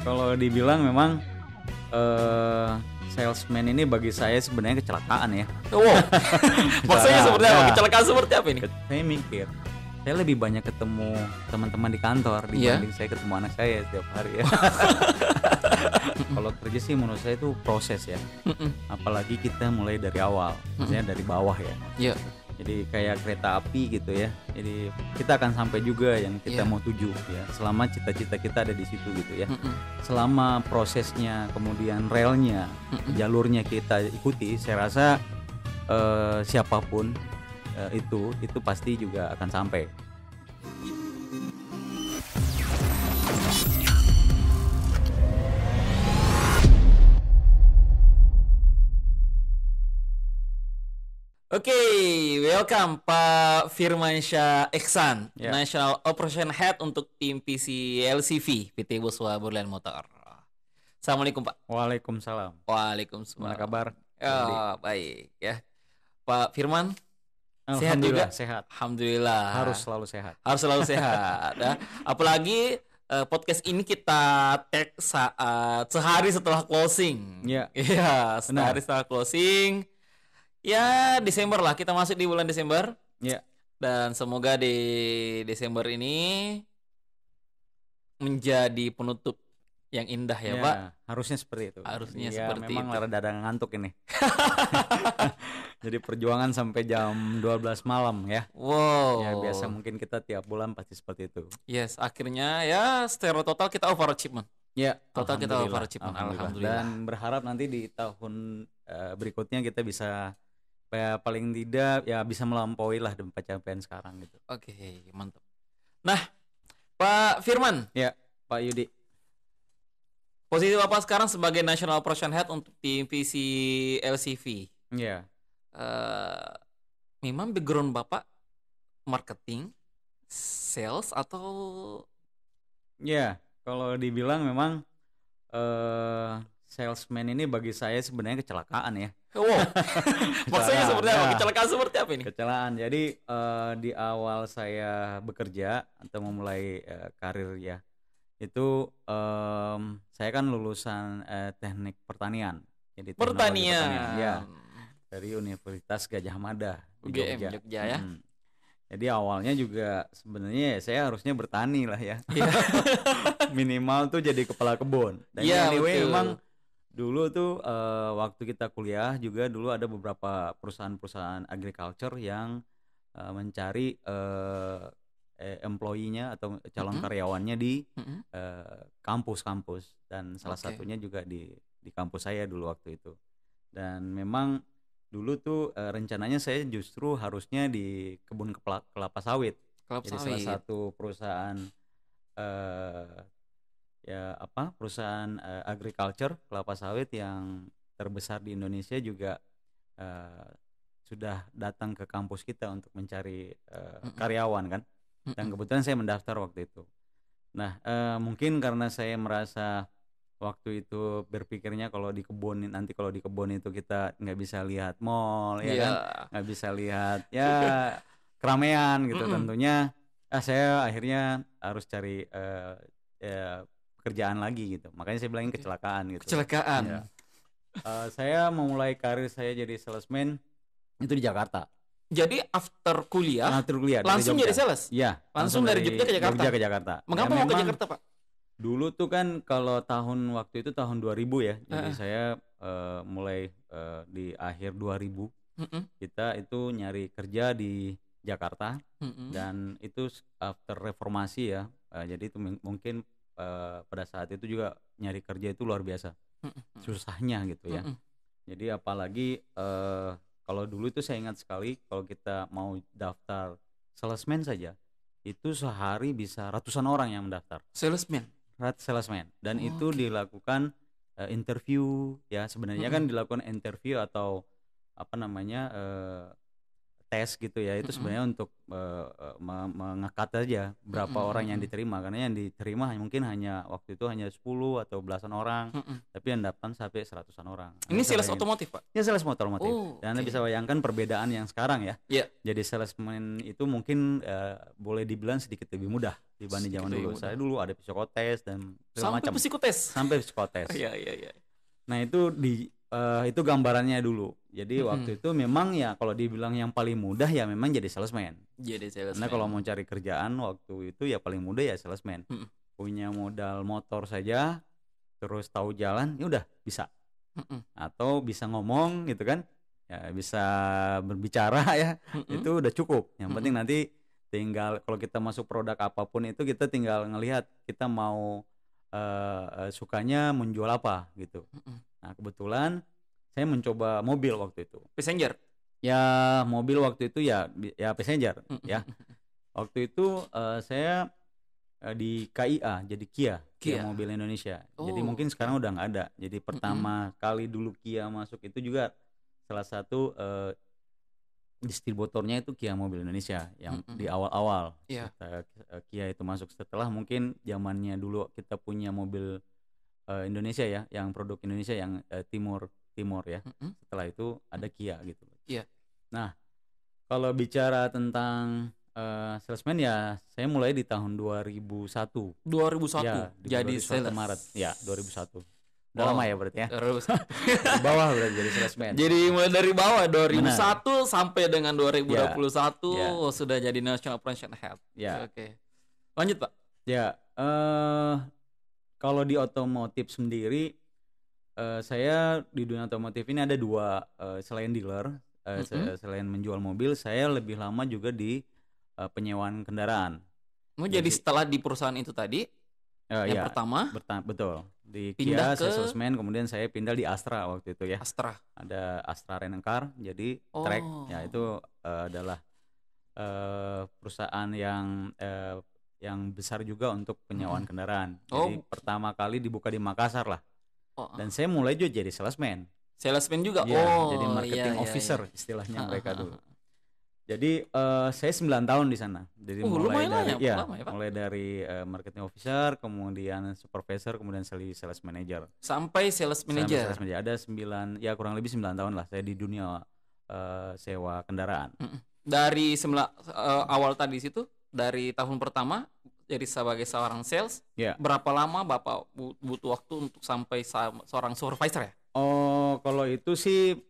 Kalau dibilang memang salesman ini bagi saya sebenarnya kecelakaan ya. Wow. Maksudnya seperti apa? Ya. Kecelakaan seperti apa ini? Saya mikir, saya lebih banyak ketemu teman-teman di kantor dibanding saya ketemu anak saya setiap hari ya. Kalau kerja sih menurut saya itu proses ya. Apalagi kita mulai dari awal, maksudnya dari bawah ya. Iya. Jadi kayak kereta api gitu ya. Jadi kita akan sampai juga yang kita mau tuju ya. Selama cita-cita kita ada di situ gitu ya. Selama prosesnya, kemudian relnya, jalurnya kita ikuti, saya rasa siapapun itu pasti juga akan sampai. Oke, welcome Pak Firmansyah Iksan, Ya. National Operation Head untuk tim PC LCV PT Buswa Berlian Motor. Assalamualaikum Pak. Waalaikumsalam. Waalaikumsalam. Gimana kabar? Ya, baik ya. Pak Firman, sehat Alhamdulillah juga? sehat. Alhamdulillah. Harus selalu sehat. Harus selalu sehat. Ya. Apalagi podcast ini kita tag saat sehari setelah closing. Iya. Iya, sehari setelah closing. Ya, Desember lah, kita masuk di bulan Desember. Ya. Dan semoga di Desember ini menjadi penutup yang indah ya, Pak. Harusnya seperti itu. Harusnya ya, seperti memang itu. rada ngantuk ini. Jadi perjuangan sampai jam 12 malam ya. Wow. Ya biasa mungkin kita tiap bulan pasti seperti itu. Yes, akhirnya ya secara total kita overachievement. Ya, Total kita alhamdulillah, overachievement. Alhamdulillah. Dan berharap nanti di tahun berikutnya kita bisa paling tidak ya bisa melampaui lah pencapaian sekarang gitu. Oke, mantap. Nah, Pak Firman. Ya, Pak Yudi. Posisi Bapak sekarang sebagai National Operation Head untuk tim PC LCV. Ya. Memang background Bapak marketing, sales atau? Ya, kalau dibilang memang salesman ini bagi saya sebenarnya kecelakaan ya. Wow. Maksudnya seperti apa? Ya. Kecelakaan seperti apa ini? Kecelakaan. Jadi di awal saya bekerja atau memulai karir ya, itu saya kan lulusan teknik pertanian. Jadi teknologi pertanian. Ya, dari Universitas Gadjah Mada di UGM Jogja ya. Jadi awalnya juga sebenarnya saya harusnya bertani lah ya. Minimal tuh jadi kepala kebun. Dan anyway betul. memang dulu tuh waktu kita kuliah juga dulu ada beberapa perusahaan-perusahaan agriculture yang mencari employee-nya atau calon karyawannya di kampus-kampus, dan salah satunya juga di kampus saya dulu waktu itu. Dan memang dulu tuh rencananya saya justru harusnya di kebun kelapa sawit. Jadi salah satu perusahaan perusahaan agriculture kelapa sawit yang terbesar di Indonesia juga sudah datang ke kampus kita untuk mencari karyawan kan. Dan kebetulan saya mendaftar waktu itu. Nah mungkin karena saya merasa waktu itu berpikirnya kalau di kebun itu kita nggak bisa lihat mall ya kan, nggak bisa lihat ya keramaian gitu. Tentunya saya akhirnya harus cari pekerjaan lagi gitu. Makanya saya bilangin kecelakaan gitu. Kecelakaan. Ya. Saya memulai karir saya jadi salesman itu di Jakarta. Jadi after kuliah langsung jadi sales? Iya. Langsung dari Jogja ke Jakarta? Mengapa mau ke Jakarta, Pak? Dulu tuh kan kalau waktu itu tahun 2000 ya. Jadi saya mulai di akhir 2000 kita itu nyari kerja di Jakarta. Dan itu after reformasi ya. Jadi itu mungkin pada saat itu juga nyari kerja itu luar biasa susahnya gitu ya. Jadi apalagi kalau dulu itu saya ingat sekali kalau kita mau daftar salesman saja itu sehari bisa ratusan orang yang mendaftar. Salesman. Dan itu dilakukan interview ya, sebenarnya kan dilakukan interview atau tes gitu ya, itu sebenarnya untuk mengekat aja berapa orang yang diterima, karena yang diterima mungkin waktu itu hanya 10 atau belasan orang, tapi yang daftar sampai seratusan orang. Ini sales otomotif, Pak? Ya, sales otomotif. Oh, Dan Anda bisa bayangkan perbedaan yang sekarang ya. Iya. Jadi salesman itu mungkin boleh dibilang sedikit lebih mudah dibanding zaman dulu. Saya dulu ada psikotes dan segala macam. Sampai psikotes. Iya. Nah, itu gambarannya dulu. Jadi waktu itu memang ya kalau dibilang yang paling mudah ya memang jadi salesman. Karena kalau mau cari kerjaan waktu itu ya paling mudah ya salesman. Punya modal motor saja, terus tahu jalan, ya udah bisa. Atau bisa ngomong gitu kan, ya bisa berbicara ya, itu udah cukup. Yang penting nanti tinggal kalau kita masuk produk apapun itu kita tinggal ngelihat kita mau sukanya menjual apa gitu. Nah, kebetulan saya mencoba mobil waktu itu. Passenger? Ya, mobil waktu itu ya passenger ya. Waktu itu saya di KIA, jadi Kia Mobil Indonesia. Jadi mungkin sekarang udah nggak ada. Jadi pertama kali dulu Kia masuk itu juga salah satu distributornya itu Kia Mobil Indonesia yang di awal-awal. Kia itu masuk setelah mungkin zamannya dulu kita punya mobil Indonesia ya, yang produk Indonesia yang Timur ya. Setelah itu ada Kia gitu. Nah, kalau bicara tentang salesman ya, saya mulai di tahun 2001. Ya, jadi 2001 sales. Maret. Ya, 2001. Udah lama ya berarti ya. Dari bawah berarti jadi salesman. Jadi mulai dari bawah 2001 sampai dengan 2021 sudah jadi National Operation Head. Oke. Lanjut, Pak. Ya, kalau di otomotif sendiri saya di dunia otomotif ini ada dua, selain dealer, selain menjual mobil, saya lebih lama juga di penyewaan kendaraan. Jadi setelah di perusahaan itu tadi, yang pertama, betul, di Kia saya salesman, kemudian saya pindah di Astra waktu itu ya. Ada Astra Rent Car, jadi Track, ya itu adalah perusahaan yang besar juga untuk penyewaan kendaraan. Jadi pertama kali dibuka di Makassar lah. Dan saya mulai juga jadi salesman. Juga? Jadi marketing officer istilahnya mereka dulu. Jadi saya 9 tahun di sana. Jadi mulai dari marketing officer, kemudian supervisor, kemudian sales manager. Sampai sales manager. Ada kurang lebih 9 tahun lah saya di dunia sewa kendaraan. Dari awal tadi situ, dari tahun pertama jadi sebagai seorang sales, berapa lama Bapak butuh waktu untuk sampai seorang supervisor ya? Oh, kalau itu sih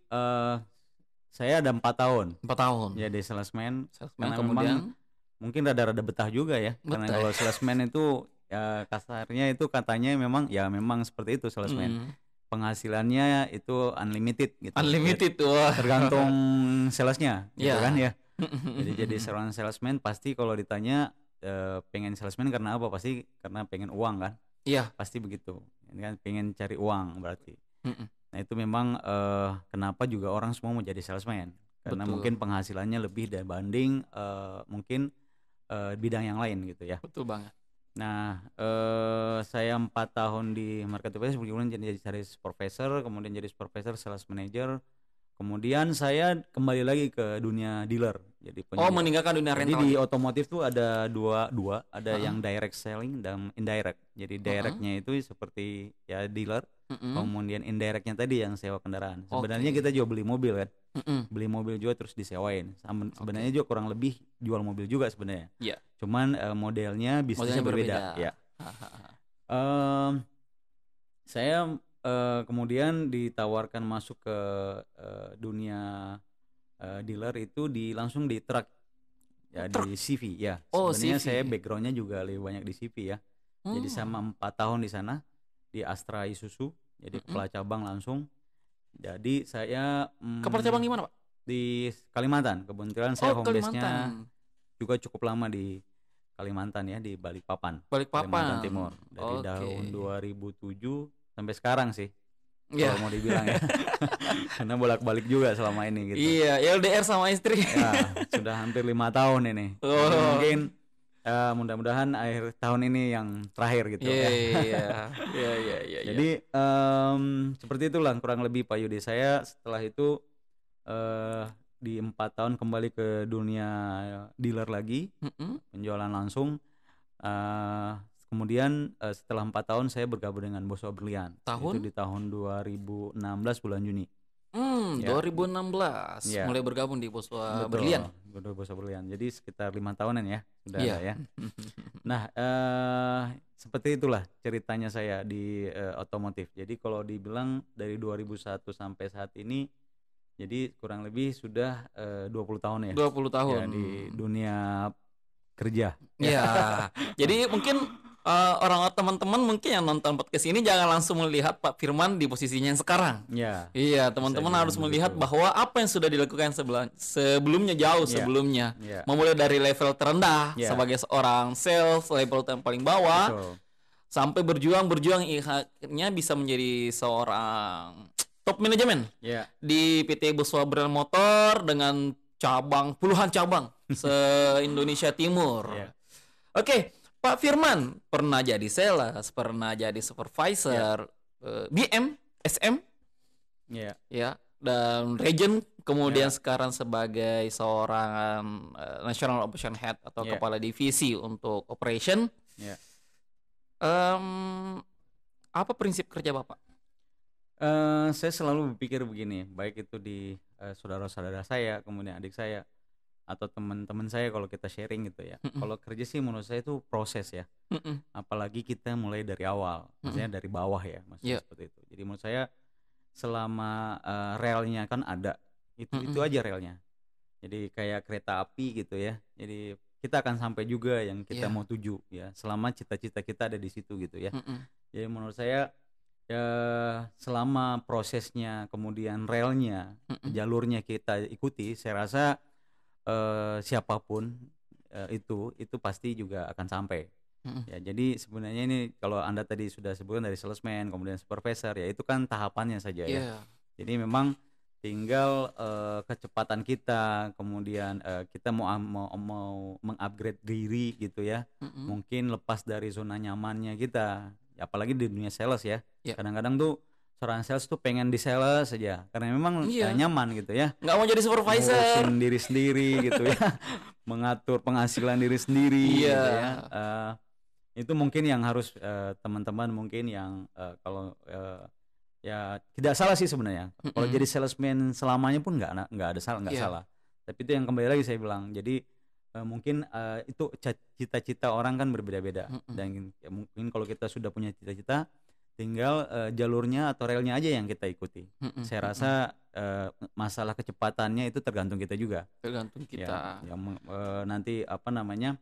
saya ada 4 tahun. 4 tahun. Jadi salesman karena kemudian mungkin rada-rada betah juga ya. Karena kalau salesman itu ya kasarnya itu katanya memang seperti itu salesman. Penghasilannya itu unlimited gitu. Tergantung salesnya gitu kan ya. Jadi seorang salesman pasti kalau ditanya pengen salesman karena apa? Pasti karena pengen uang kan? Iya. Pasti begitu. Ini kan pengen cari uang berarti. Nah, itu memang kenapa juga orang semua mau jadi salesman. Karena mungkin penghasilannya lebih dibanding mungkin bidang yang lain gitu ya. Betul banget. Nah, saya 4 tahun di marketplace, kemudian jadi supervisor, kemudian jadi supervisor, sales manager. Kemudian saya kembali lagi ke dunia dealer. Jadi meninggalkan dunia rental. Jadi di otomotif tuh ada dua, ada yang direct selling dan indirect. Jadi directnya itu seperti ya dealer, kemudian indirectnya tadi yang sewa kendaraan. Sebenarnya kita juga beli mobil kan, beli mobil juga terus disewain. Sebenarnya juga kurang lebih jual mobil juga sebenarnya. Cuman modelnya bisnisnya berbeda. Ya. Saya kemudian ditawarkan masuk ke dunia dealer itu langsung di truck ya, di CV ya. Sebenarnya saya backgroundnya juga lebih banyak di CV ya. Jadi sama 4 tahun di sana di Astra Isuzu, jadi kepala cabang langsung. Jadi saya kepala cabang di mana, Pak? Di Kalimantan. Kebetulan saya home base-nya juga cukup lama di Kalimantan ya, di Balikpapan. Kalimantan Timur. Dari tahun 2007 sampai sekarang sih. Kalau mau dibilang ya. Karena bolak-balik juga selama ini gitu. Iya, LDR sama istri. Ya, sudah hampir 5 tahun ini. Mungkin mudah-mudahan akhir tahun ini yang terakhir gitu. Iya. Jadi seperti itulah kurang lebih Pak Yudi. Saya setelah itu di 4 tahun kembali ke dunia dealer lagi, penjualan langsung. Kemudian setelah 4 tahun saya bergabung dengan Boswa Berlian. Itu di tahun 2016 bulan Juni. 2016 mulai bergabung di Boswa Berlian. Betul, Boswa Berlian. Jadi sekitar 5 tahunan ya sudah ada ya. Nah, seperti itulah ceritanya saya di otomotif. Jadi kalau dibilang dari 2001 sampai saat ini, jadi kurang lebih sudah 20 tahun ya. 20 tahun ya, di dunia kerja. Ya. Jadi mungkin orang teman-teman mungkin yang nonton podcast ini jangan langsung melihat Pak Firman di posisinya yang sekarang. Iya, teman-teman harus melihat bahwa apa yang sudah dilakukan sebelumnya jauh sebelumnya. Memulai dari level terendah sebagai seorang sales, level yang paling bawah, sampai berjuang akhirnya bisa menjadi seorang top manajemen di PT Boswa Berlian Motor dengan puluhan cabang se-Indonesia Timur. Oke. Pak Firman pernah jadi sales, pernah jadi supervisor, BM, SM, dan region, kemudian sekarang sebagai seorang National Operation Head atau kepala divisi untuk operation. Apa prinsip kerja Bapak? Saya selalu berpikir begini, baik itu di saudara-saudara saya, kemudian adik saya, atau teman-teman saya kalau kita sharing gitu ya. Kalau kerja sih menurut saya itu proses ya. Apalagi kita mulai dari awal, maksudnya dari bawah ya, maksudnya seperti itu. Jadi menurut saya selama relnya kan ada, itu aja relnya. Jadi kayak kereta api gitu ya. Jadi kita akan sampai juga yang kita mau tuju ya, selama cita-cita kita ada di situ gitu ya. Jadi menurut saya ya selama prosesnya, kemudian relnya, jalurnya kita ikuti, saya rasa siapapun itu pasti juga akan sampai. Ya, jadi sebenarnya ini kalau Anda tadi sudah sebutkan dari salesman kemudian supervisor, ya itu kan tahapannya saja ya. Jadi memang tinggal kecepatan kita, kemudian kita mau mengupgrade diri gitu ya. Mungkin lepas dari zona nyamannya kita, apalagi di dunia sales ya. Kadang-kadang tuh seorang sales tuh pengen di sales saja karena memang nyaman gitu ya, nggak mau jadi supervisor, ngurusin diri sendiri gitu ya, mengatur penghasilan diri sendiri gitu ya. Itu mungkin yang harus teman-teman mungkin yang kalau ya tidak salah sih sebenarnya. Kalau jadi salesman selamanya pun nggak ada salah. Tapi itu yang kembali lagi saya bilang, jadi mungkin itu cita-cita orang kan berbeda-beda, dan ya, mungkin kalau kita sudah punya cita-cita, tinggal jalurnya atau relnya aja yang kita ikuti. Saya rasa masalah kecepatannya itu tergantung kita juga. Tergantung kita. Nanti apa namanya,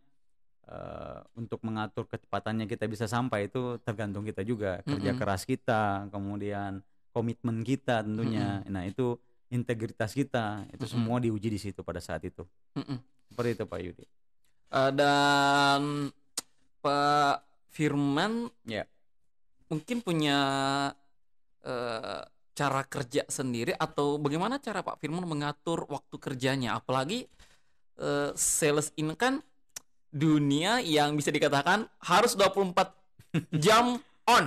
untuk mengatur kecepatannya kita bisa sampai itu tergantung kita juga. Kerja keras kita, kemudian komitmen kita tentunya. Nah itu integritas kita, itu semua diuji di situ pada saat itu. Seperti itu Pak Yudi. Dan Pak Firman mungkin punya cara kerja sendiri, atau bagaimana cara Pak Firman mengatur waktu kerjanya, apalagi sales ini kan dunia yang bisa dikatakan harus 24 jam on.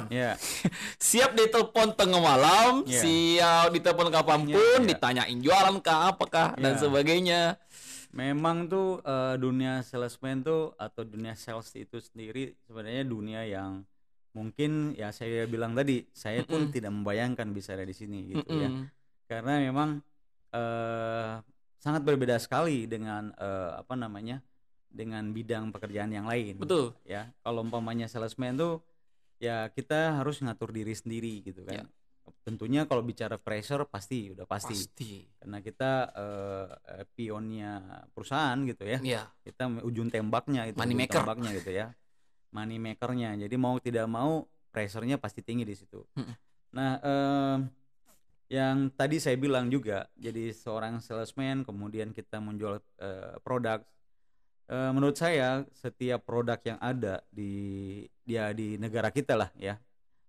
Siap ditelepon tengah malam, siap ditelepon kapanpun, ditanyain jualan kah apakah dan sebagainya. Memang tuh dunia salesman tuh atau dunia sales itu sendiri sebenarnya dunia yang mungkin ya saya bilang tadi, saya pun tidak membayangkan bisa ada di sini gitu ya. Karena memang sangat berbeda sekali dengan apa namanya, dengan bidang pekerjaan yang lain. Betul. Ya, kalau umpamanya salesman tuh ya kita harus ngatur diri sendiri gitu kan. Tentunya kalau bicara pressure pasti karena kita pionnya perusahaan gitu ya. Kita ujung tembaknya itu, tembaknya gitu ya, money makernya. Jadi mau tidak mau pressure-nya pasti tinggi di situ. Nah yang tadi saya bilang juga, jadi seorang salesman kemudian kita menjual produk. Menurut saya setiap produk yang ada di negara kita lah ya,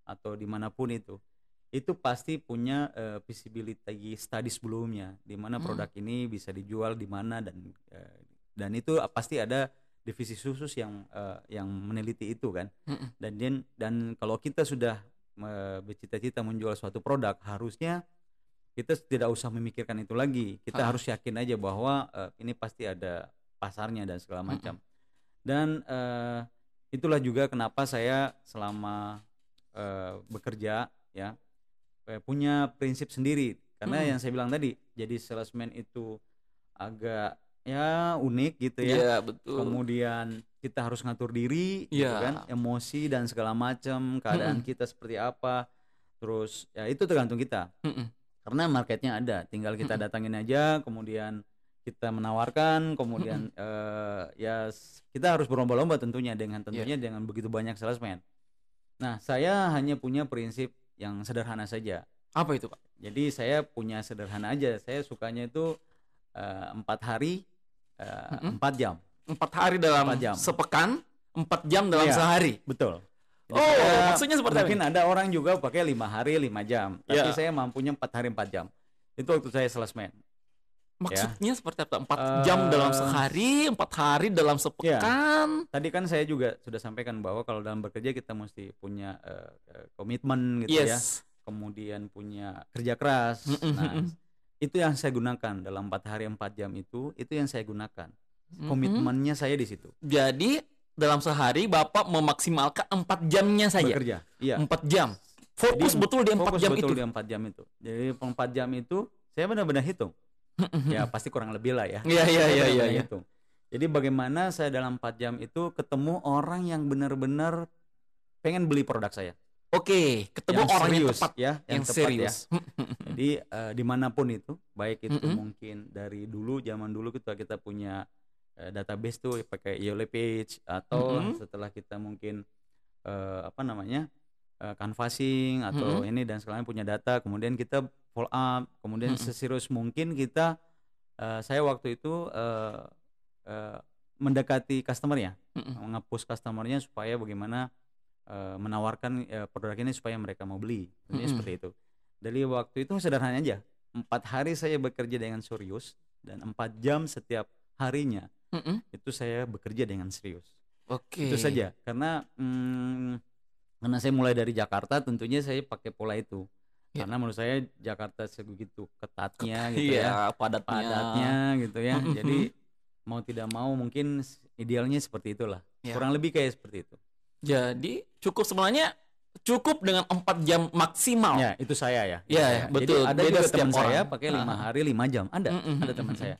atau dimanapun itu pasti punya visibility study sebelumnya, di mana produk ini bisa dijual di mana, dan itu pasti ada divisi khusus yang meneliti itu kan. Dan kalau kita sudah bercita-cita menjual suatu produk, harusnya kita tidak usah memikirkan itu lagi. Kita harus yakin aja bahwa ini pasti ada pasarnya dan segala macam. Dan itulah juga kenapa saya selama bekerja ya punya prinsip sendiri. Karena yang saya bilang tadi, jadi salesman itu agak ya unik gitu ya. Iya, betul. Kemudian kita harus ngatur diri gitu kan, emosi dan segala macam, keadaan kita seperti apa. Terus ya itu tergantung kita. Karena marketnya ada, tinggal kita datangin aja, kemudian kita menawarkan, kemudian ya kita harus berlomba-lomba tentunya dengan begitu banyak salesman. Nah, saya hanya punya prinsip yang sederhana saja. Apa itu, Pak? Jadi saya punya sederhana aja. Saya sukanya itu 4 hari 4 jam. 4 hari dalam 4 jam. Sepekan, 4 jam dalam sehari. Betul. Jadi maksudnya seperti mungkin ada orang juga pakai 5 hari 5 jam. Tapi saya mampunya 4 hari 4 jam. Itu waktu saya salesman. Maksudnya seperti apa? 4 jam dalam sehari, 4 hari dalam sepekan. Tadi kan saya juga sudah sampaikan bahwa kalau dalam bekerja kita mesti punya komitmen gitu ya. Kemudian punya kerja keras. Nah, itu yang saya gunakan dalam 4 hari 4 jam itu yang saya gunakan. Komitmennya saya di situ. Jadi dalam sehari Bapak memaksimalkan 4 jamnya saja. Bekerja. Iya. 4 jam. Fokus betul di 4 jam itu. Fokus betul di 4 jam itu. Jadi 4 jam itu saya benar-benar hitung. Ya pasti kurang lebih lah ya. Iya. Jadi bagaimana saya dalam 4 jam itu ketemu orang yang benar-benar pengen beli produk saya. Oke, ketemu yang orang serius, yang tepat ya, yang tepat serius. Ya. Jadi dimanapun itu, baik itu mungkin dari zaman dulu kita punya database tuh pakai Yellow Page atau setelah kita mungkin canvassing atau ini dan sekalian punya data, kemudian kita follow up, kemudian seserius mungkin kita saya waktu itu mendekati customer ya, nge-push customernya supaya bagaimana menawarkan produk ini supaya mereka mau beli. Tentunya seperti itu. Dari waktu itu sederhana aja. 4 hari saya bekerja dengan serius dan 4 jam setiap harinya itu saya bekerja dengan serius. Oke. Itu saja. Karena saya mulai dari Jakarta, tentunya saya pakai pola itu. Karena menurut saya Jakarta sebegitu ketatnya gitu ya, padatnya gitu ya. Jadi mau tidak mau mungkin idealnya seperti itulah. Kurang lebih kayak seperti itu. Jadi sebenarnya cukup dengan 4 jam maksimal. Ya, itu saya ya. Iya, betul. Jadi ada juga teman saya pakai 5 hari 5 jam. Ada teman saya.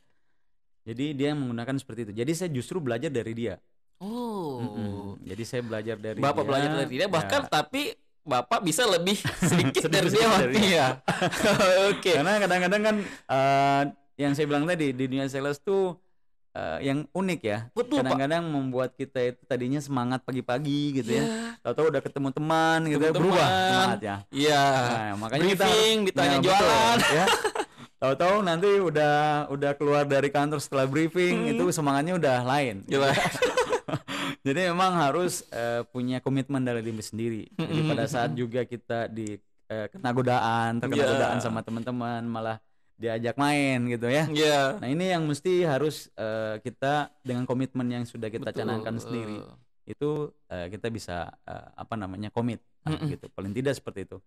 Jadi dia menggunakan seperti itu. Jadi saya justru belajar dari dia. Jadi saya belajar dari Bapak dia. Belajar dari dia bahkan tapi Bapak bisa lebih sedikit dari dia. Iya. Oke. Karena kadang-kadang kan yang saya bilang tadi di dunia sales tuh yang unik ya. Betul, kadang-kadang membuat kita itu tadinya semangat pagi-pagi gitu ya. Tahu-tahu udah ketemu teman gitu ya, berubah semangatnya. Iya. Nah, makanya briefing, ditanya jualan. Betul, ya. Tahu-tahu nanti udah keluar dari kantor setelah briefing itu semangatnya udah lain. Jadi memang harus punya komitmen dari diri sendiri. Jadi pada saat juga kita terkena godaan sama teman-teman, malah diajak main gitu ya. Nah ini yang mesti harus kita dengan komitmen yang sudah kita canangkan sendiri itu kita bisa komit gitu. Paling tidak seperti itu.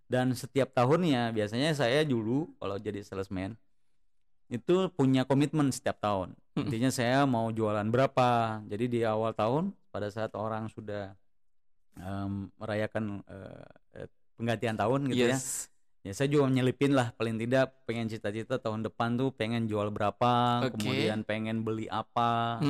Dan setiap tahunnya biasanya saya dulu kalau jadi salesman itu punya komitmen setiap tahun. Intinya saya mau jualan berapa. Jadi di awal tahun pada saat orang sudah merayakan penggantian tahun gitu ya. Ya saya juga nyelipin lah paling tidak pengen cita-cita tahun depan tuh pengen jual berapa, kemudian pengen beli apa.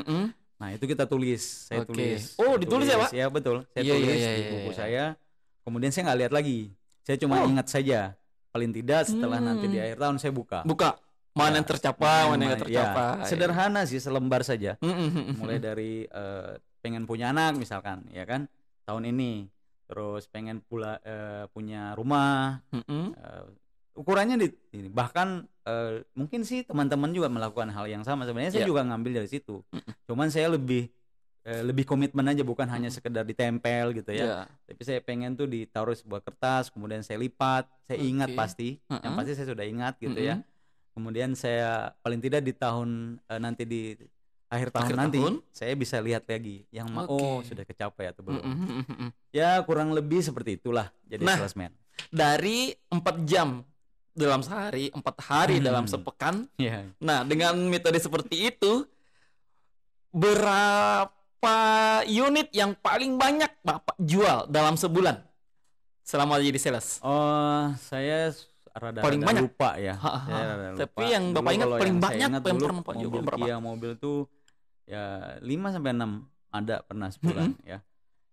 Nah itu kita tulis, saya tulis. Oh ditulis ya Pak? Ya betul, saya tulis di buku saya. Kemudian saya nggak lihat lagi, saya cuma ingat saja. Paling tidak setelah nanti di akhir tahun saya buka. Mana yang tercapai, mana yang nggak tercapai. Sederhana sih, selembar saja. Mulai dari pengen punya anak misalkan, ya kan tahun ini. Terus pengen pula punya rumah, ukurannya ini. Bahkan mungkin sih teman-teman juga melakukan hal yang sama. Sebenarnya saya juga ngambil dari situ. Cuman saya lebih komitmen aja, bukan hanya sekedar ditempel gitu ya. Tapi saya pengen tuh ditaruh sebuah kertas, kemudian saya lipat, saya ingat pasti, yang pasti saya sudah ingat gitu ya. Kemudian saya paling tidak di tahun nanti di akhir tahun nanti saya bisa lihat lagi yang sudah kecapai atau belum. Ya kurang lebih seperti itulah jadi salesman. Dari 4 jam dalam sehari, 4 hari dalam sepekan. Nah, dengan metode seperti itu, berapa unit yang paling banyak Bapak jual dalam sebulan selama jadi sales? Oh, saya paling banyak lupa ya. Saya lupa. Tapi yang Bapak ingat paling banyak mobil tuh ya 5 sampai 6 ada pernah sebulan ya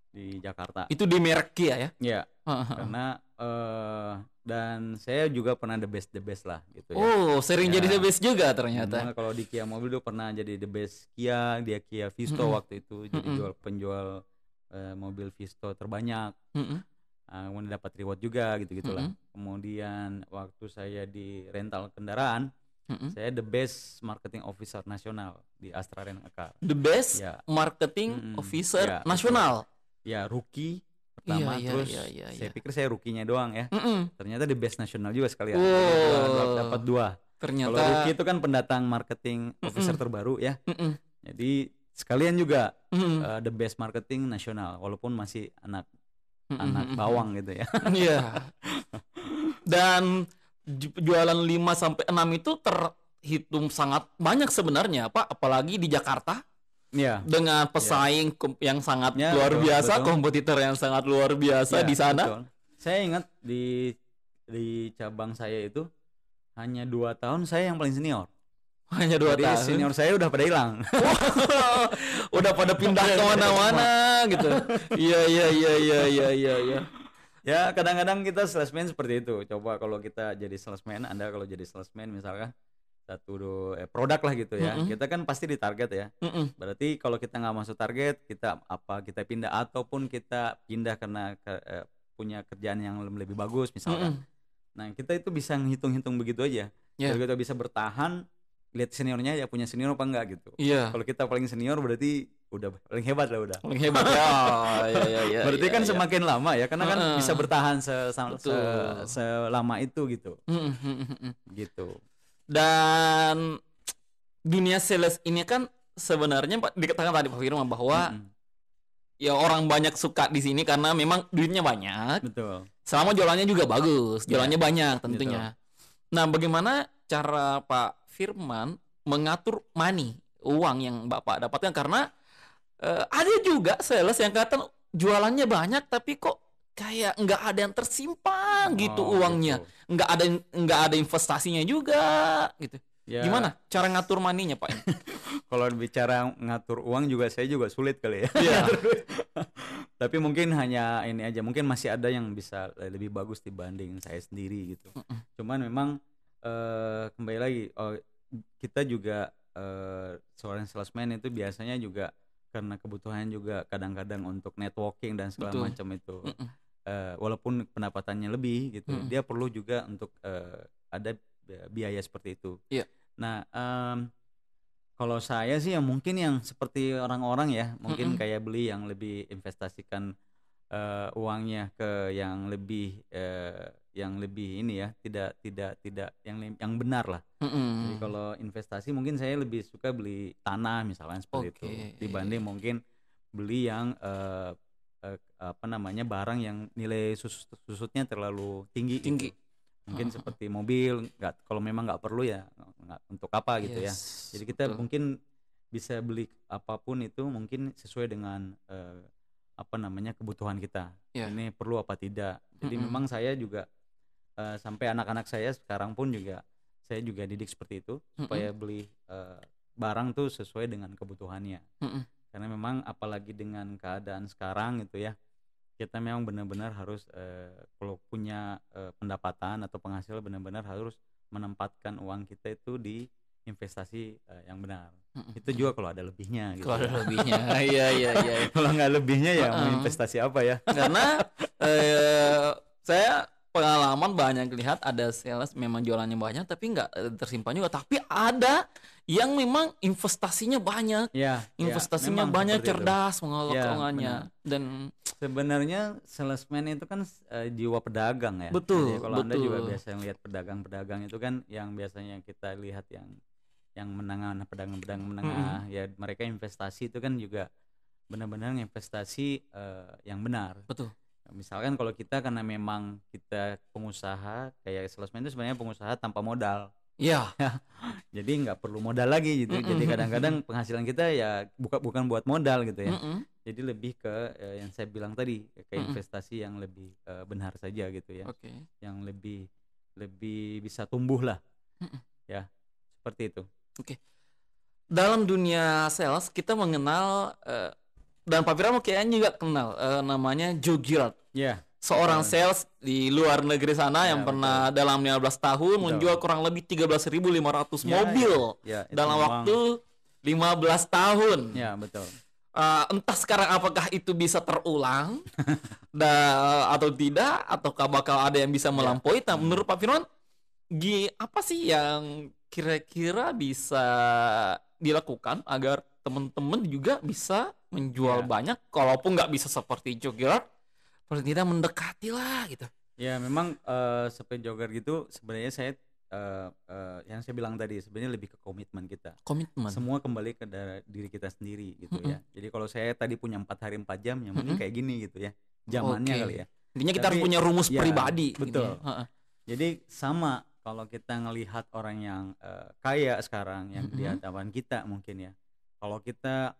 di Jakarta. Itu di merek Kia ya? Iya. Karena dan saya juga pernah the best lah gitu ya. Oh, sering jadi the best juga ternyata. Kalau di Kia mobil tuh pernah jadi the best Kia, dia Kia Visto waktu itu jadi penjual mobil Visto terbanyak. Kemudian dapat reward juga gitu-gitulah. Kemudian waktu saya di rental kendaraan, saya the best marketing officer nasional di Astra Rent a Car. The best marketing officer nasional. Ya, rookie pertama, terus saya pikir saya rookie-nya doang ya. Ternyata the best nasional juga sekalian. Dapat 2. Ternyata kalau rookie itu kan pendatang marketing officer terbaru ya. Jadi sekalian juga the best marketing nasional walaupun masih anak bawang gitu ya. Iya. Dan jualan 5 sampai 6 itu terhitung sangat banyak sebenarnya, Pak, apalagi di Jakarta. Iya. Dengan pesaing yang sangat luar biasa, kompetitor yang sangat luar biasa di sana. Betul. Saya ingat di cabang saya itu hanya 2 tahun saya yang paling senior. Hanya 2 tahun. Senior saya udah pada hilang. Udah pada pindah kemana-mana gitu. Iya. Ya kadang-kadang kita salesman seperti itu. Coba kalau kita jadi salesman, Anda kalau jadi salesman misalkan satu produk lah gitu ya, kita kan pasti ditarget ya. Berarti kalau kita nggak masuk target, kita pindah ataupun kita pindah karena punya kerjaan yang lebih bagus misalkan. Nah kita itu bisa ngitung-hitung begitu aja. Kalau kita bisa bertahan, lihat seniornya ya punya senior apa enggak gitu. Kalau kita paling senior berarti udah paling hebat lah udah. Paling hebat ya. Berarti kan semakin lama ya, karena kan bisa bertahan selama itu gitu. Gitu. Dan dunia sales ini kan sebenarnya dikatakan tadi Pak Firman bahwa ya orang banyak suka di sini karena memang duitnya banyak. Betul. Selama jualannya juga bagus, jualannya banyak tentunya. Betul. Nah, bagaimana cara Pak Firman mengatur uang yang Bapak dapatkan, karena ada juga sales yang kata jualannya banyak tapi kok kayak nggak ada yang tersimpan gitu uangnya, gitu. nggak ada investasinya juga gitu. Ya. Gimana cara ngatur money-nya Pak? Kalau bicara ngatur uang juga saya juga sulit kali ya. Tapi mungkin hanya ini aja, mungkin masih ada yang bisa lebih bagus dibanding saya sendiri gitu. Cuman memang kembali lagi kita juga seorang salesman itu biasanya juga karena kebutuhan juga kadang-kadang untuk networking dan segala macam itu. Walaupun pendapatannya lebih gitu, dia perlu juga untuk ada biaya seperti itu. Nah, kalau saya sih ya mungkin yang seperti orang-orang ya, mungkin kayak beli yang lebih investasikan uangnya ke yang lebih ini ya, tidak yang benar lah. Jadi kalau investasi mungkin saya lebih suka beli tanah misalnya seperti itu dibanding mungkin beli yang barang yang nilai susutnya terlalu tinggi. Gitu. Mungkin seperti mobil, kalau memang nggak perlu ya nggak, untuk apa gitu ya. Jadi kita mungkin bisa beli apapun itu mungkin sesuai dengan kebutuhan kita. Ini perlu apa tidak. Jadi memang saya juga sampai anak-anak saya sekarang pun juga saya juga didik seperti itu supaya beli barang tuh sesuai dengan kebutuhannya. Karena memang apalagi dengan keadaan sekarang gitu ya, kita memang benar-benar harus kalau punya pendapatan atau penghasilan benar-benar harus menempatkan uang kita itu di investasi yang benar. Itu juga kalau ada lebihnya gitu. Kalau ada lebihnya. Iya. Kalau nggak lebihnya ya mau investasi apa ya? Karena saya pengalaman banyak lihat ada sales memang jualannya banyak tapi nggak tersimpan juga, tapi ada yang memang investasinya banyak, investasinya banyak, cerdas mengelola keuangannya. Dan sebenarnya salesman itu kan jiwa pedagang ya. Betul. Jadi kalau Anda juga biasa lihat pedagang itu kan yang biasanya kita lihat yang menengah, pedagang menengah ya, mereka investasi itu kan juga benar-benar investasi yang benar. Betul. Misalkan kalau kita karena memang kita pengusaha, kayak salesman itu sebenarnya pengusaha tanpa modal. Iya. Jadi nggak perlu modal lagi gitu. Jadi kadang-kadang penghasilan kita ya bukan buat modal gitu ya. Jadi lebih ke yang saya bilang tadi, ke investasi yang lebih benar saja gitu ya. Yang lebih bisa tumbuh lah. Ya, seperti itu. Dalam dunia sales kita mengenal dan Pak Firman kayaknya juga kenal namanya Joe Girard. Seorang sales di luar negeri sana yang pernah dalam 15 tahun menjual kurang lebih 13.500 mobil dalam waktu 15 tahun. Ya, betul. Entah sekarang apakah itu bisa terulang atau tidak, ataukah bakal ada yang bisa melampaui. Nah, menurut Pak Firman, apa sih yang kira-kira bisa dilakukan agar teman-teman juga bisa menjual banyak, kalaupun nggak bisa seperti Joe Girard, paling tidak mendekati lah gitu. Ya memang seperti jogger gitu sebenarnya saya yang saya bilang tadi sebenarnya lebih ke komitmen kita. Semua kembali ke diri kita sendiri gitu ya. Jadi kalau saya tadi punya 4 hari 4 jam yang mungkin kayak gini gitu ya. Zamannya kali ya. Intinya kita harus punya rumus pribadi. Betul. Jadi sama kalau kita ngelihat orang yang kaya sekarang yang di hadapan kita mungkin ya. Kalau kita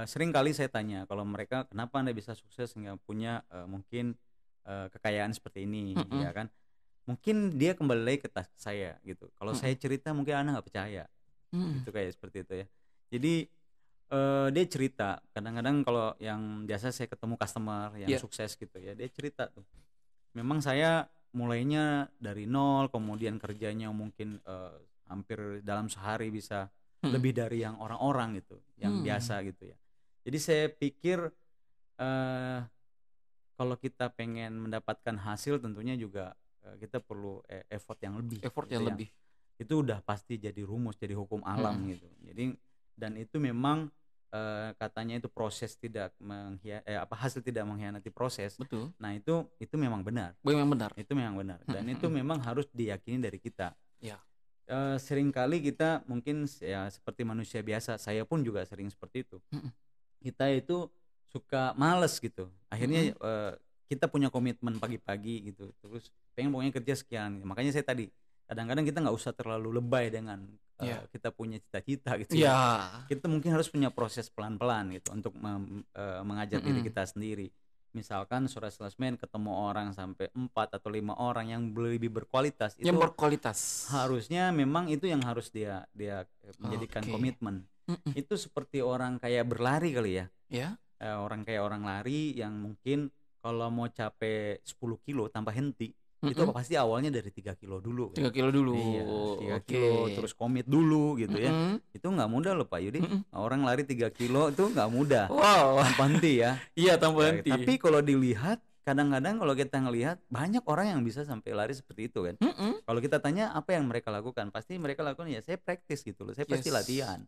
sering kali saya tanya kalau mereka kenapa Anda bisa sukses hingga punya mungkin kekayaan seperti ini, ya kan? Mungkin dia kembali lagi ke saya gitu. Kalau saya cerita mungkin Anda nggak percaya, gitu kayak seperti itu ya. Jadi dia cerita. Kadang-kadang kalau yang biasa saya ketemu customer yang sukses gitu ya, dia cerita tuh. Memang saya mulainya dari nol, kemudian kerjanya mungkin hampir dalam sehari bisa lebih dari yang orang-orang gitu, yang biasa gitu ya. Jadi saya pikir kalau kita pengen mendapatkan hasil tentunya juga kita perlu effort yang lebih. Itu udah pasti jadi rumus, jadi hukum alam gitu. Jadi dan itu memang katanya itu proses tidak hasil tidak mengkhianati proses. Betul. Nah itu memang benar. Itu memang benar. Dan itu memang harus diyakini dari kita. Ya. Seringkali kita mungkin ya seperti manusia biasa, saya pun juga sering seperti itu. Kita itu suka males gitu. Akhirnya kita punya komitmen pagi-pagi gitu. Terus pengen pokoknya kerja sekian. Makanya saya tadi kadang-kadang kita nggak usah terlalu lebay dengan kita punya cita-cita gitu. Kita mungkin harus punya proses pelan-pelan gitu untuk mengajar diri kita sendiri. Misalkan seorang salesman ketemu orang sampai 4 atau 5 orang yang lebih berkualitas, itu harusnya memang itu yang harus dia menjadikan komitmen. Itu seperti orang kayak berlari kali ya. Orang kayak orang lari yang mungkin kalau mau capek 10 kilo tanpa henti, itu pasti awalnya dari 3 kilo dulu. 3 kilo dulu. Iya, 3 kilo terus komit dulu gitu ya. Itu nggak mudah loh Pak Yudi. Orang lari 3 kilo itu nggak mudah. Tanpa henti ya. Iya, tanpa henti. Tapi kalau dilihat kadang-kadang kalau kita ngelihat banyak orang yang bisa sampai lari seperti itu kan. Kalau kita tanya apa yang mereka lakukan, pasti mereka lakukan ya saya praktis gitu loh. Saya pasti latihan.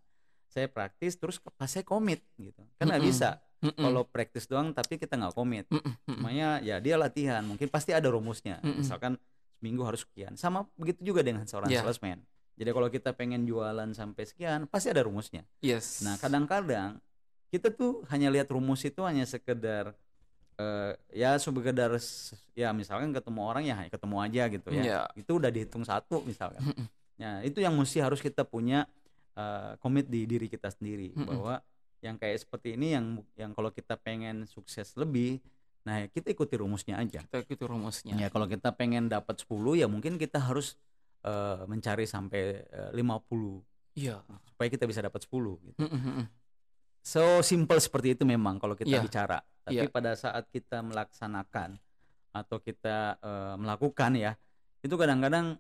Saya praktis terus pas saya komit gitu. Kan nggak bisa. Kalau praktis doang tapi kita nggak komit. Makanya ya dia latihan, mungkin pasti ada rumusnya. Misalkan seminggu harus sekian. Sama begitu juga dengan seorang salesman. Jadi kalau kita pengen jualan sampai sekian, pasti ada rumusnya. Nah kadang-kadang kita tuh hanya lihat rumus itu hanya sekedar ya misalkan ketemu orang ya ketemu aja gitu ya. Itu udah dihitung 1 misalkan. Nah itu yang mesti harus kita punya komit di diri kita sendiri bahwa yang kayak seperti ini yang kalau kita pengen sukses lebih, nah kita ikuti rumusnya aja. Ya kalau kita pengen dapat 10 ya mungkin kita harus mencari sampai 50. Supaya kita bisa dapat 10 gitu. So simple seperti itu memang kalau kita bicara. Tapi pada saat kita melaksanakan atau kita melakukan ya, itu kadang-kadang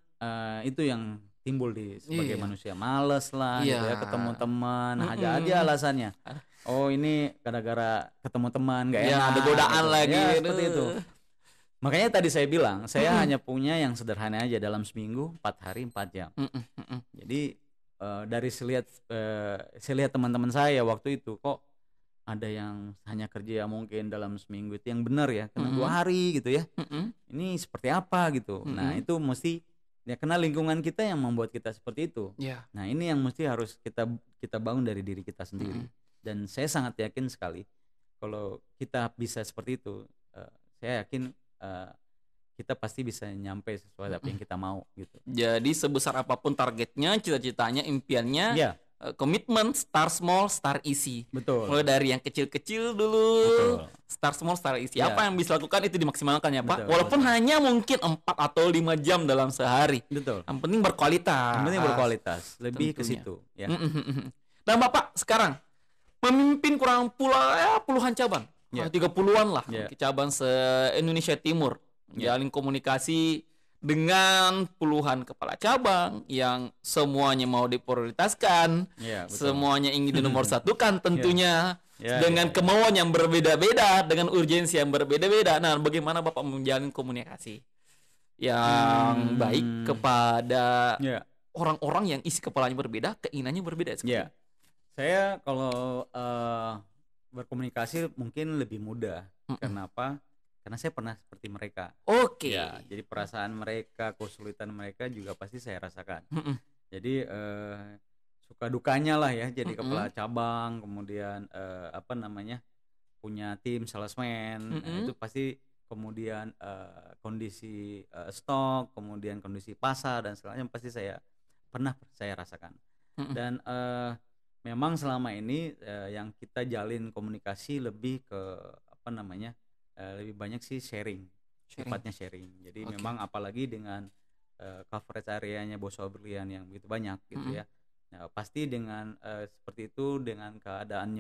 itu yang timbul di sebagai manusia, males lah gitu ya, ketemu teman aja alasannya. Oh ini gara-gara ketemu teman gak enak, ada godaan gitu lagi ya, seperti itu. Makanya tadi saya bilang saya hanya punya yang sederhana aja, dalam seminggu 4 hari 4 jam. Jadi dari saya lihat teman-teman saya waktu itu kok ada yang hanya kerja mungkin dalam seminggu itu yang benar ya, karena 2 hari gitu ya. Ini seperti apa gitu. Nah itu mesti ya kenal lingkungan kita yang membuat kita seperti itu. Nah ini yang mesti harus kita bangun dari diri kita sendiri. Dan saya sangat yakin sekali kalau kita bisa seperti itu, saya yakin kita pasti bisa nyampe sesuai apa yang kita mau gitu. Jadi sebesar apapun targetnya, cita-citanya, impiannya, ya, komitmen start small, start easy. betul. Mulai dari yang kecil-kecil dulu, betul. Start small, start easy. Ya. Apa yang bisa lakukan itu dimaksimalkan ya Pak. Betul, walaupun betul. Hanya mungkin 4 atau 5 jam dalam sehari. Betul. Yang penting berkualitas. Yang penting berkualitas. Lebih ke situ. Ya. Dan Bapak sekarang memimpin kurang puluhan cabang. 30-an lah cabang se-Indonesia Timur. Jalin komunikasi dengan puluhan kepala cabang yang semuanya mau diprioritaskan, semuanya ingin dinomorsatukan tentunya, dengan kemauan yang berbeda-beda, dengan urgensi yang berbeda-beda. Nah, bagaimana Bapak menjalin komunikasi yang baik kepada orang-orang yang isi kepalanya berbeda, keinginannya berbeda? Saya kalau berkomunikasi mungkin lebih mudah. Kenapa? Karena saya pernah seperti mereka. Oke. Ya, jadi perasaan mereka, kesulitan mereka juga pasti saya rasakan. Jadi suka dukanya lah ya. Jadi kepala cabang, kemudian punya tim salesman. Nah, itu pasti kemudian kondisi stok, kemudian kondisi pasar dan segalanya pasti saya rasakan. Dan memang selama ini yang kita jalin komunikasi lebih ke lebih banyak sih sharing. Sifatnya sharing. Jadi memang apalagi dengan coverage areanya Boso Berlian yang begitu banyak gitu ya. Nah, pasti dengan seperti itu, dengan keadaan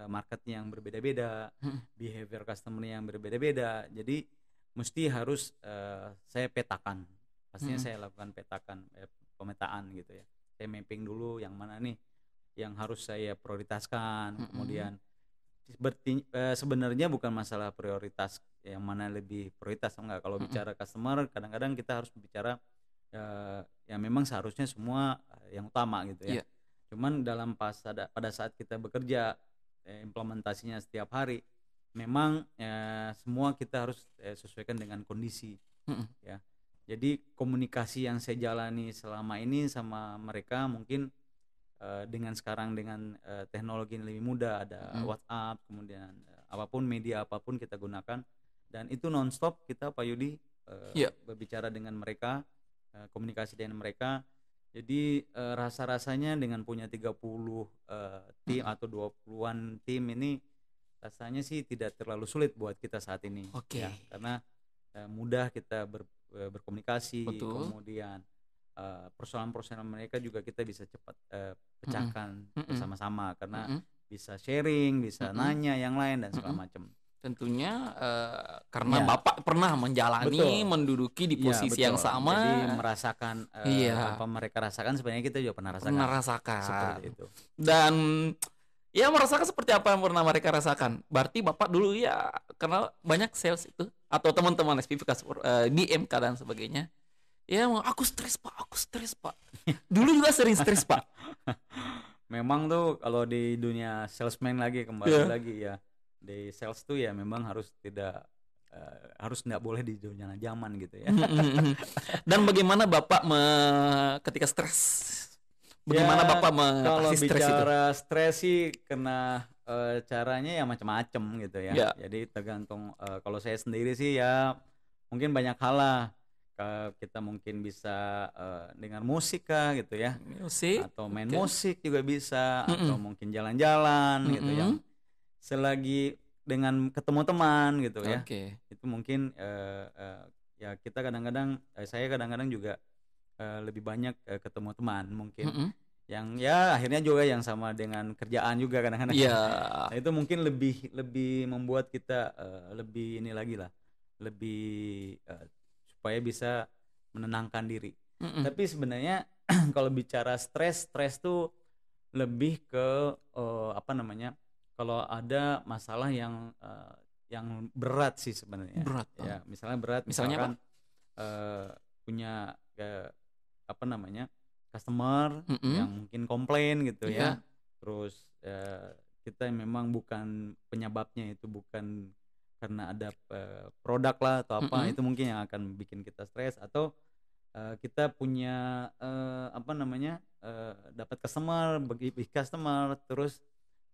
marketnya yang berbeda-beda, behavior customer yang berbeda-beda. Jadi mesti harus saya petakan. Pastinya saya lakukan pemetaan gitu ya. Saya mapping dulu yang mana nih yang harus saya prioritaskan. Kemudian sebenarnya bukan masalah prioritas yang mana lebih prioritas enggak. Kalau bicara customer kadang-kadang kita harus bicara yang memang seharusnya semua yang utama gitu ya. Cuman pada saat kita bekerja implementasinya setiap hari memang semua kita harus sesuaikan dengan kondisi ya. Jadi komunikasi yang saya jalani selama ini sama mereka mungkin dengan sekarang dengan teknologi yang lebih mudah, ada WhatsApp, kemudian media apapun kita gunakan, dan itu nonstop kita Pak Yudi berbicara dengan mereka, komunikasi dengan mereka. Jadi rasa-rasanya dengan punya 30 tim atau 20-an tim ini rasanya sih tidak terlalu sulit buat kita saat ini. Ya, karena mudah kita berkomunikasi. Betul. Kemudian persoalan-persoalan mereka juga kita bisa cepat pecahkan bersama-sama karena bisa sharing, bisa nanya yang lain dan segala macam. Tentunya karena Bapak pernah menjalani, menduduki di posisi yang sama, jadi merasakan apa mereka rasakan, sebenarnya kita juga pernah rasakan. Seperti itu. Dan merasakan seperti apa yang pernah mereka rasakan. Berarti Bapak dulu karena banyak sales itu atau teman-teman SPV di MK dan sebagainya. Aku stres Pak. Dulu juga sering stres Pak. Memang tuh kalau di dunia salesman kembali lagi ya, di sales tuh ya memang harus tidak boleh di dunia zaman gitu ya. Dan bagaimana Bapak ketika stres? Bagaimana Bapak mengatasi stres itu? Kalau bicara stres sih kena caranya ya macam-macam gitu ya. Jadi tergantung kalau saya sendiri sih ya mungkin banyak hal lah. Kita mungkin bisa dengar musik gitu ya, atau main musik juga bisa, atau mungkin jalan-jalan gitu ya, selagi dengan ketemu teman gitu ya. Itu mungkin ya kita kadang-kadang saya kadang-kadang juga lebih banyak ketemu teman mungkin yang akhirnya juga yang sama dengan kerjaan juga kadang-kadang. Nah, itu mungkin lebih membuat kita lebih ini lagi lah, lebih supaya bisa menenangkan diri. Tapi sebenarnya kalau bicara stres tuh lebih ke kalau ada masalah yang berat sih sebenarnya. Berat. Ya, misalnya berat. Misalkan punya customer yang mungkin komplain gitu ya. Terus kita memang bukan penyebabnya, itu bukan karena ada produk lah atau apa, itu mungkin yang akan bikin kita stres. Atau kita punya dapat customer, bagi customer, terus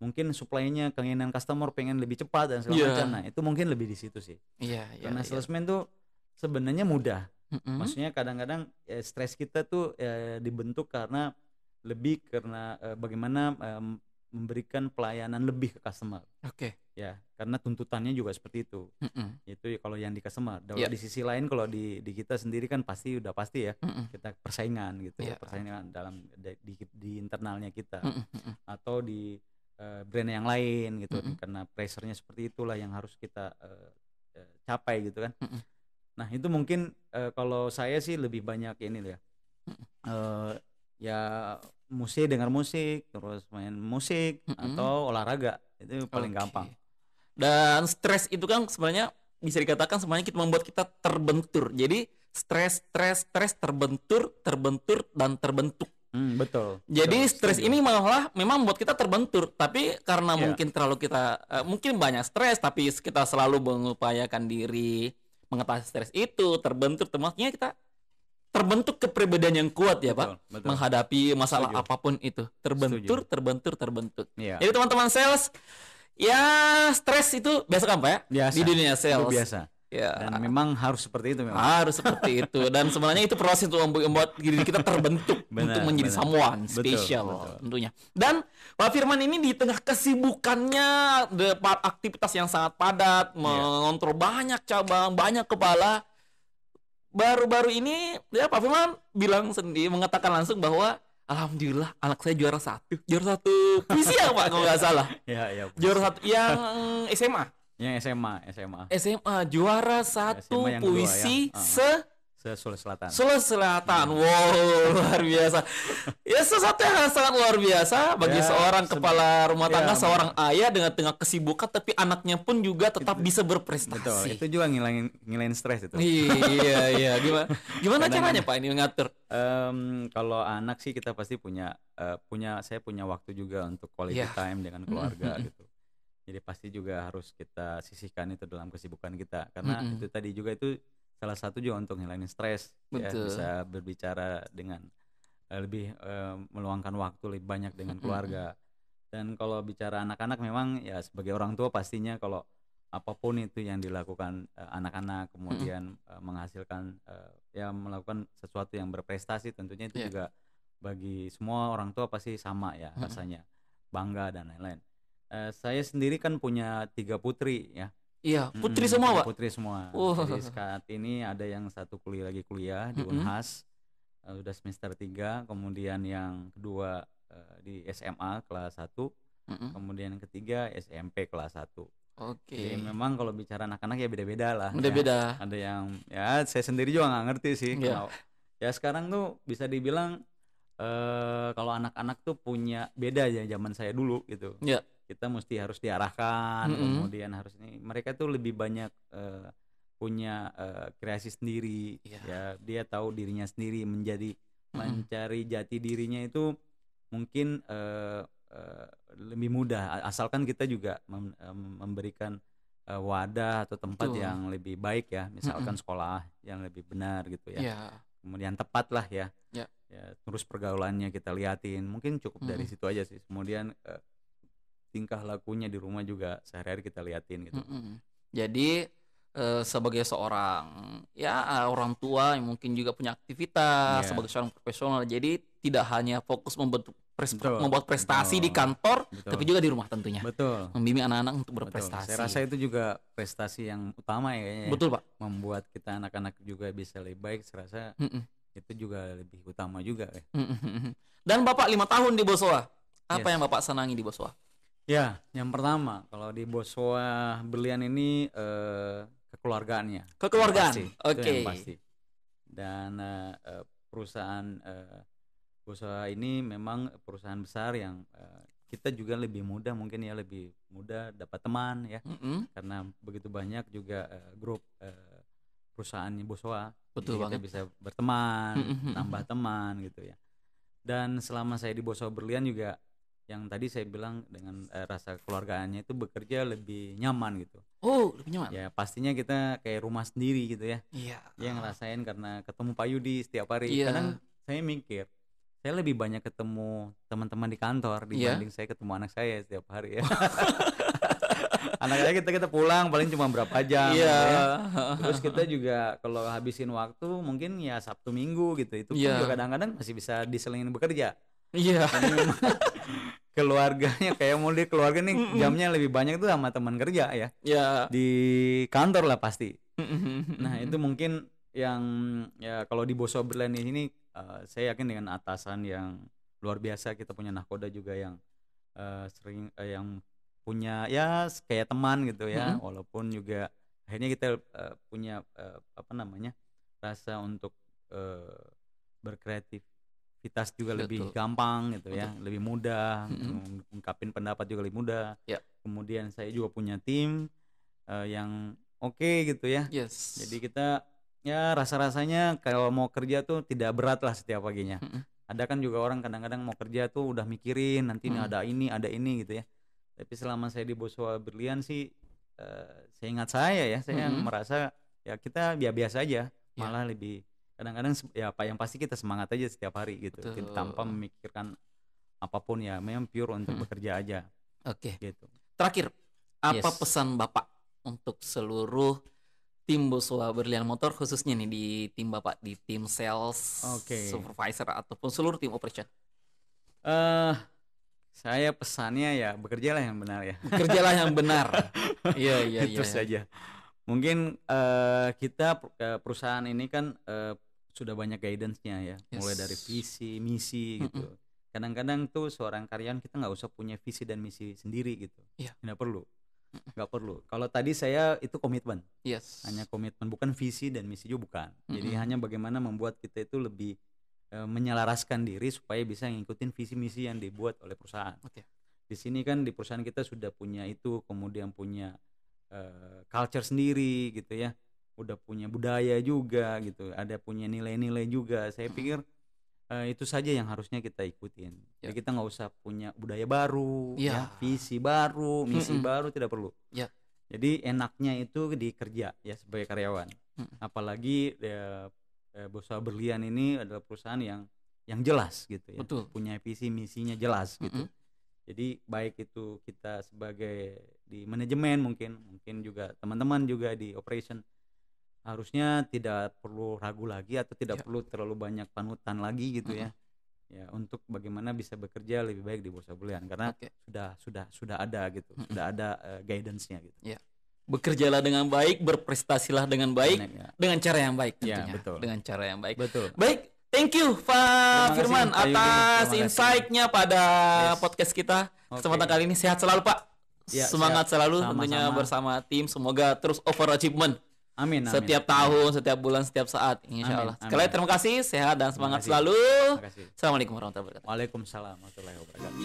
mungkin supply-nya keinginan customer pengen lebih cepat dan segala macam. Nah, itu mungkin lebih di situ sih. Karena salesman tuh sebenarnya mudah. Maksudnya kadang-kadang stres kita tuh dibentuk karena bagaimana memberikan pelayanan lebih ke customer. Ya, karena tuntutannya juga seperti itu. Itu kalau yang di customer. Di sisi lain kalau di kita sendiri kan udah pasti ya. Kita persaingan gitu, persaingan dalam di internalnya kita atau di brand yang lain gitu. Karena pressure-nya seperti itulah yang harus kita capai gitu kan. Nah, itu mungkin kalau saya sih lebih banyak ini ya. Ya dengar musik, terus main musik atau olahraga, itu paling gampang. Dan stres itu kan sebenarnya bisa dikatakan sebenarnya membuat kita terbentur. Jadi stres terbentur dan terbentuk. Betul. Jadi stres ini malah memang membuat kita terbentur, tapi karena mungkin terlalu kita mungkin banyak stres, tapi kita selalu mengupayakan diri mengatasi stres itu, terbentur, termasuknya kita terbentuk kepribadian yang kuat ya Pak, menghadapi masalah apapun itu, terbentur. Jadi teman-teman sales, ya stres itu biasa kan Pak ya? Biasa. Di dunia sales. Itu biasa. Ya. Dan memang harus seperti itu memang. Harus seperti itu. Dan sebenarnya itu proses untuk membuat diri kita terbentuk untuk menjadi someone spesial tentunya. Dan Pak Firman ini di tengah kesibukannya, aktivitas yang sangat padat, mengontrol banyak cabang, banyak kepala. Baru-baru ini ya Pak Firman mengatakan langsung bahwa alhamdulillah anak saya juara satu puisi ya Pak kalau nggak salah. Juara 1 yang SMA. Yang SMA juara 1 puisi Sulawesi Selatan. Wow, luar biasa. Ya sesuatu yang sangat luar biasa bagi seorang kepala rumah tangga, seorang ayah dengan tengah kesibukan, tapi anaknya pun juga tetap bisa berprestasi. Betul, itu juga ngilangin stres itu. Iya. Gimana caranya Pak ini mengatur? Kalau anak sih kita pasti saya punya waktu juga untuk quality time dengan keluarga gitu. Jadi pasti juga harus kita sisihkan itu dalam kesibukan kita, karena itu tadi juga itu salah satu juga untuk ngilangin stres, ya, bisa berbicara dengan lebih meluangkan waktu lebih banyak dengan keluarga. Dan kalau bicara anak-anak memang ya sebagai orang tua pastinya kalau apapun itu yang dilakukan anak-anak kemudian menghasilkan melakukan sesuatu yang berprestasi, tentunya itu juga bagi semua orang tua pasti sama ya rasanya, bangga dan lain-lain. Saya sendiri kan punya 3 putri ya. Iya, putri semua Pak? Putri semua. Jadi saat ini ada yang satu lagi kuliah di Unhas, udah semester 3, kemudian yang kedua di SMA kelas 1, kemudian yang ketiga SMP kelas 1. Jadi memang kalau bicara anak-anak ya beda-beda lah. Beda-beda. Ya. Ada yang saya sendiri juga nggak ngerti sih. Kalau ya sekarang tuh bisa dibilang kalau anak-anak tuh punya beda ya zaman saya dulu gitu. Kita mesti harus diarahkan, kemudian mereka tuh lebih banyak punya kreasi sendiri, ya dia tahu dirinya sendiri, mencari jati dirinya itu mungkin lebih mudah, asalkan kita juga memberikan wadah atau tempat yang lebih baik ya, misalkan sekolah yang lebih benar gitu ya. Kemudian tepat lah ya, terus pergaulannya kita liatin, mungkin cukup dari situ aja sih. Kemudian tingkah lakunya di rumah juga sehari-hari kita liatin gitu. Jadi sebagai seorang orang tua yang mungkin juga punya aktivitas sebagai seorang profesional, jadi tidak hanya fokus membuat prestasi di kantor, tapi juga di rumah tentunya. Membimbing anak-anak untuk berprestasi. Saya rasa itu juga prestasi yang utama ya kayaknya. Betul Pak. Membuat kita anak-anak juga bisa lebih baik, saya rasa itu juga lebih utama juga ya. Dan Bapak 5 tahun di Boswa, apa yang Bapak senangi di Boswa? Ya, yang pertama kalau di Boswa Berlian ini kekeluargaannya. Kekeluargaan, oke. Pasti. Dan perusahaan Boswa ini memang perusahaan besar yang kita juga lebih mudah dapat teman ya, karena begitu banyak juga grup perusahaan Boswa. Betul banget. Kita bisa berteman, tambah teman gitu ya. Dan selama saya di Boswa Berlian juga, yang tadi saya bilang dengan rasa keluargaannya itu bekerja lebih nyaman gitu. Oh, lebih nyaman. Ya pastinya kita kayak rumah sendiri gitu ya. Iya. Yang ngerasain karena ketemu Pak Yudi setiap hari. Kadang saya mikir, saya lebih banyak ketemu teman-teman di kantor dibanding saya ketemu anak saya setiap hari ya. Anak saya kita pulang paling cuma berapa jam gitu ya. Terus kita juga kalau habisin waktu mungkin ya Sabtu Minggu gitu. Itu pun juga kadang-kadang masih bisa diselingin bekerja. Iya. Keluarganya kayak mau di keluarga nih jamnya lebih banyak tuh sama teman kerja ya. Di kantor lah pasti. Nah, itu mungkin yang ya kalau di Boso Berlian ini saya yakin dengan atasan yang luar biasa, kita punya nahkoda juga yang sering yang punya ya kayak teman gitu ya, walaupun juga akhirnya kita punya rasa untuk berkreativitas juga lebih gampang gitu ya, lebih mudah, ungkapin pendapat juga lebih mudah. Kemudian saya juga punya tim yang oke gitu ya. Jadi kita ya rasa-rasanya kalau mau kerja tuh tidak berat lah setiap paginya. Ada kan juga orang kadang-kadang mau kerja tuh udah mikirin nanti ada ini gitu ya. Tapi selama saya di Boso Berlian sih seingat saya merasa ya kita biasa aja, malah lebih kadang-kadang ya apa yang pasti kita semangat aja setiap hari gitu. Tanpa memikirkan apapun ya, memang pure untuk bekerja aja. Oke. Gitu. Terakhir, apa pesan Bapak untuk seluruh tim Boso Berlian Motor, khususnya nih di tim Bapak, di tim sales, supervisor ataupun seluruh tim operation? Saya pesannya ya bekerjalah yang benar ya. Bekerjalah yang benar. Iya. Itu saja. Mungkin kita perusahaan ini kan sudah banyak guidance-nya ya, mulai dari visi, misi gitu. Kadang-kadang tuh seorang karyawan kita nggak usah punya visi dan misi sendiri gitu. Nggak perlu. Kalau tadi saya itu komitmen. Hanya komitmen, bukan visi dan misi juga bukan. Jadi hanya bagaimana membuat kita itu lebih menyelaraskan diri supaya bisa ngikutin visi misi yang dibuat oleh perusahaan. Di sini kan di perusahaan kita sudah punya itu, kemudian punya culture sendiri gitu ya. Udah punya budaya juga gitu, ada punya nilai-nilai juga. Saya pikir itu saja yang harusnya kita ikutin. Jadi kita nggak usah punya budaya baru, ya, visi baru, misi baru, tidak perlu. Jadi enaknya itu di kerja ya sebagai karyawan. Apalagi Boso Berlian ini adalah perusahaan yang jelas gitu ya. Punya visi misinya jelas gitu. Jadi baik itu kita sebagai di manajemen mungkin juga teman-teman juga di operation, harusnya tidak perlu ragu lagi atau tidak perlu terlalu banyak panutan lagi gitu ya untuk bagaimana bisa bekerja lebih baik di Boso Berlian, karena sudah ada gitu, sudah ada guidance-nya gitu. Bekerjalah dengan baik, berprestasilah dengan baik, dengan cara yang baik tentunya. Dengan cara yang baik. Baik, thank you Pak Firman atas insight-nya pada podcast kita. Kesempatan kali ini sehat selalu Pak. Semangat selalu tentunya bersama tim, semoga terus overachievement. Amin. Setiap tahun, setiap bulan, setiap saat, insya Allah. Sekali lagi terima kasih, sehat dan semangat selalu. Assalamualaikum warahmatullahi wabarakatuh. Waalaikumsalam warahmatullahi wabarakatuh.